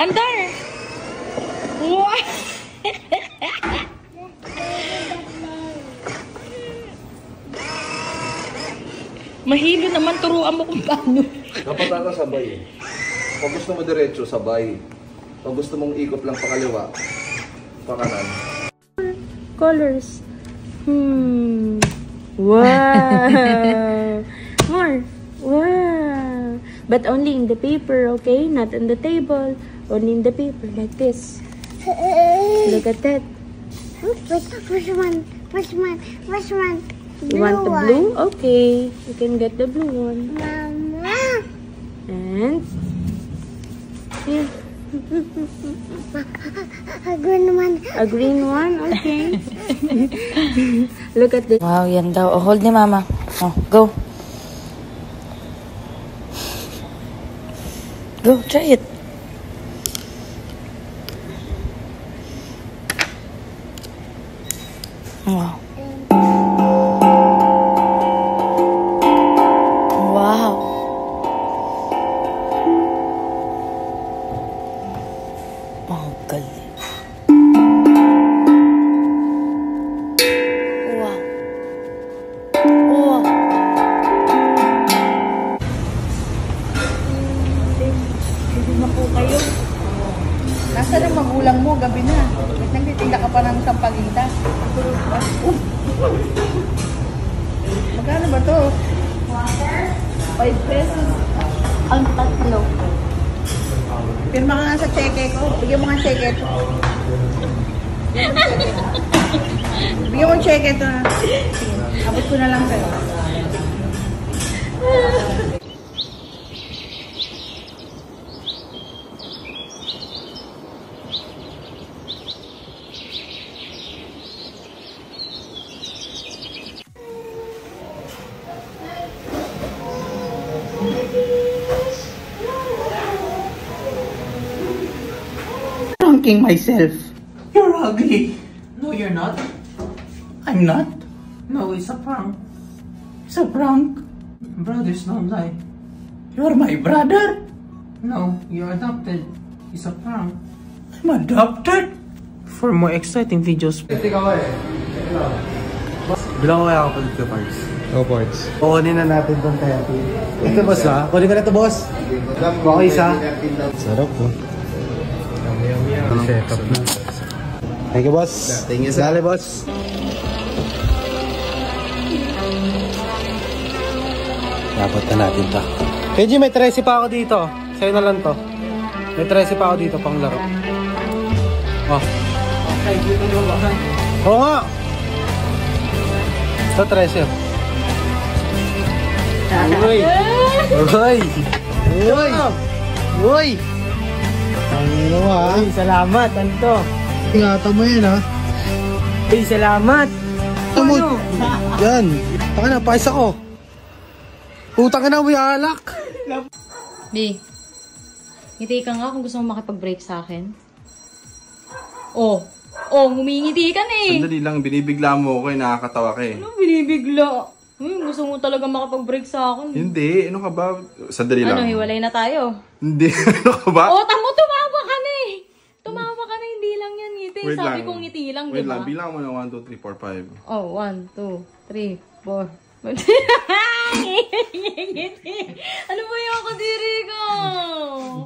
Andar! Wow! Mahilo naman, turuan mo kung paano. Dapat sabay eh. Pag gusto mo diretso, sabay. Pag gusto mong ikot lang pa kaliwa, pa kanan. Colors. Wow! More. Wow! But only in the paper, okay? Not on the table. Only in the paper, like this. Look at that. Which one? Which one? Which one? You want the blue? Okay. You can get the blue one. Mama. And here. A green one. A green one? Okay. Look at this. Wow, yan daw. Oh, hold ni mama. Oh, go. Go, try it. Wow. Wow. Oh, galing. Wow. Wow. Hindi na po kayo. Nasaan ang magulang mo? Gabi na. Ba't nagtitinda ka pa ng sampagita? Magkano ba to? 5 pesos. Ang tatlo. Pirma ka nga sa cheque ko. Bigyan mo nga cheque ito. Bigyan mo cheque ito na. Abot ko na lang sa'yo. Pranking myself. You're ugly. No, you're not. I'm not. No, it's a prank. It's a prank. Brothers don't lie. You're my brother. No, you're adopted. It's a prank. I'm adopted. For more exciting videos, Bilang ko kaya ako dito, parts. Oh, parts. Kukunin na natin itong therapy. Ito, boss ha? Kunin ko na ito, boss. Okay, isa. Sarap po. Set up na. Thank you, boss. Thank you, sir. Dale, boss. Dapat na natin to. Kenji, may 13 pa ako dito. Sa'yo na lang to. May 13 pa ako dito pang laro. Oh. okay, dito nyo ba? Oo nga. Ito 13. Uy! Uy! Uy! Uy! Ano ha? Uy, salamat, Anto. Ingatan mo yan ha? Uy, salamat. Ano? Yan. Taka na, paisa ko. Utang ka na, may alak. B, ngiti ka nga kung gusto mo makipag-break sa akin. Oh, ngumingiti ka na eh. Sandali lang, binibigla mo ako eh, nakakatawa ka eh. Ano binibigla? Gusto mo talaga makipag-break sa akin. Hindi, ano ka ba? Sandali lang. Ano, hiwalay na tayo? Hindi, ano ka ba? Oh, tamo, tumawa ka na eh. Tumawa ka na, hindi lang yan ngiti. Wait Sabi lang. kong ngiti lang, Wait diba? lang, bilang mo na 1, 2, 3, 4, 5. Oh, 1, 2, 3, 4. Ano ba yung kadiri ko?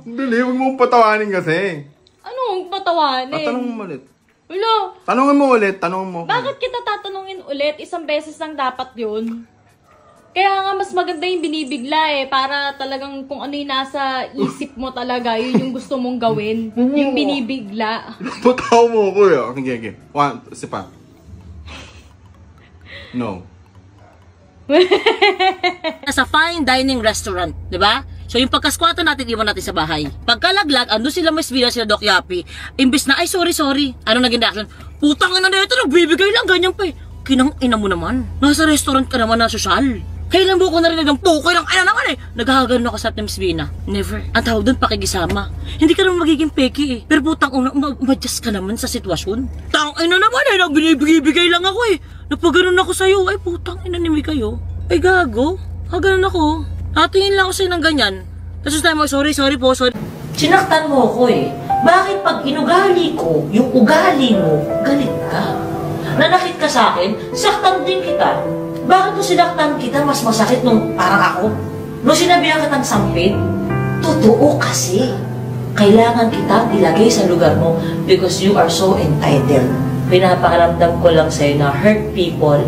Dali, huwag mong patawanin kasi. Ano ang patawanin? Tatanong mo ulit. Ulo, Tanongin mo ulit, tanongin mo. bakit kita tatanungin ulit? Isang beses lang dapat yun. Kaya nga mas maganda yung binibigla eh. Para talagang kung ano yung nasa isip mo talaga, yun yung gusto mong gawin. Yung binibigla. Pataw mo ako eh. Okay. 1, sipa. No. Sa fine dining restaurant, di ba? So yung pagkaskwatan natin, iwan natin sa bahay. Pagkalaglag, ando sila Miss Villa, sila Doc Yapi. Imbis na, ay sorry. Ano naging reaction? Putang ina na ito, nagbibigay lang, ganyan pa eh. Kinang ina mo naman. Nasa restaurant ka naman na sosyal. Kailan mo ko narinig ng pukoy ng ina naman eh. Naghahagano ako sa Miss Vina. Never. Ang tawag doon, pakigisama. Hindi ka naman magiging peki eh. Pero putang una, ma-adjust ka naman sa sitwasyon. Tang ina naman eh, nagbibigay lang ako eh. Napaganon ako sa'yo, ay putang ina ni kayo. Ay gago, haganon ako. Natingin lang ako sa'yo ng ganyan. Tapos tayo mo, sorry po. Sinaktan mo ako eh. Bakit pag inugali ko, yung ugali mo, galit ka? Nanakit ka sa akin, saktan din kita. Bakit nung sinaktan kita, mas masakit nung parang ako? Nung sinabihan kitang sampit, totoo kasi. Kailangan kitang ilagay sa lugar mo because you are so entitled. Pinapakaramdam ko lang sa'yo na hurt people,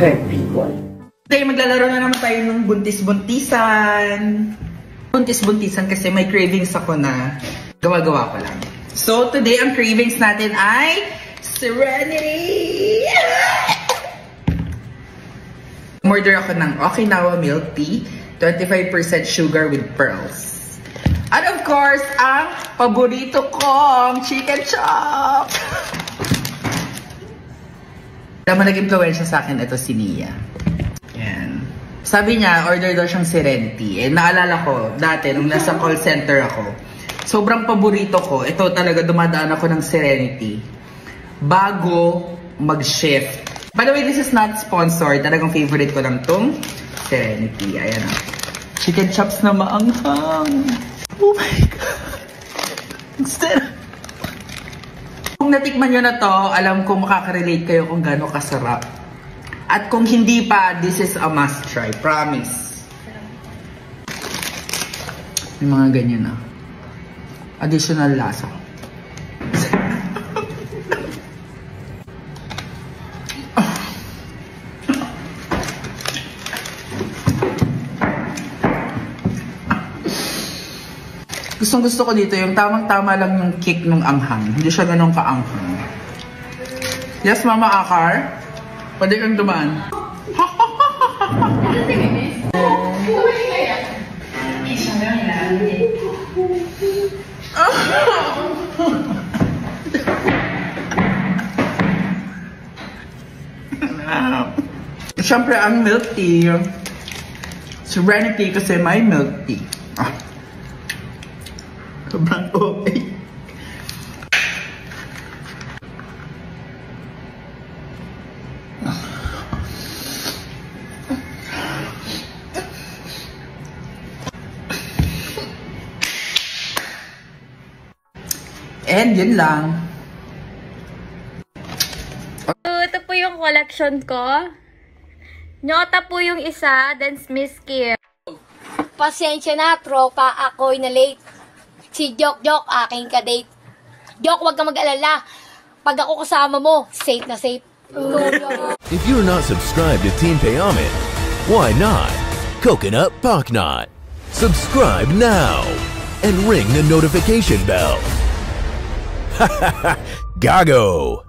hurt people. Today, maglalaro na naman tayo ng buntis-buntisan. Buntis-buntisan kasi may cravings ako na gawa-gawa ko lang. So, today, ang cravings natin ay Serenity! Order ako ng Okinawa milk tea, 25% sugar with pearls. And of course, ang paborito kong chicken chop! Naman nag-influensya sa akin ito si Nia. Yan. Sabi niya, order daw siyang Serenity. Eh, naalala ko, dati, nung nasa call center ako, sobrang paborito ko, ito talaga dumadaan ako ng Serenity bago mag-shift. By the way, this is not sponsored. Talagang favorite ko lang tong Serenity. Ayan na. Chicken chops na maanghang. Oh my God. Instead, kung natikman nyo na to, alam ko makaka-relate kayo kung gaano kasarap. At kung hindi pa, this is a must try. Promise. May mga ganyan na. Additional lasa. Gustong-gusto ko dito yung tamang-tama lang yung kick ng anghang. Hindi siya ganun ka-anghang. Yes, Mama Akar? Pwede kang dumaan. Siyempre, ang milk tea. Serenity kasi may milk tea. Sobrang okay. And yun lang. Ito po yung collection ko. Nyota po yung isa, then Miss Kim. Pasensya na, tropa. Ako'y na late. Si Jok, aking kadate. Jok, wag kang mag-alala. Pag ako kasama mo, safe na safe. If you're not subscribed to Team Payaman, why not? Coconut Pocknot. Subscribe now and ring the notification bell. Gago!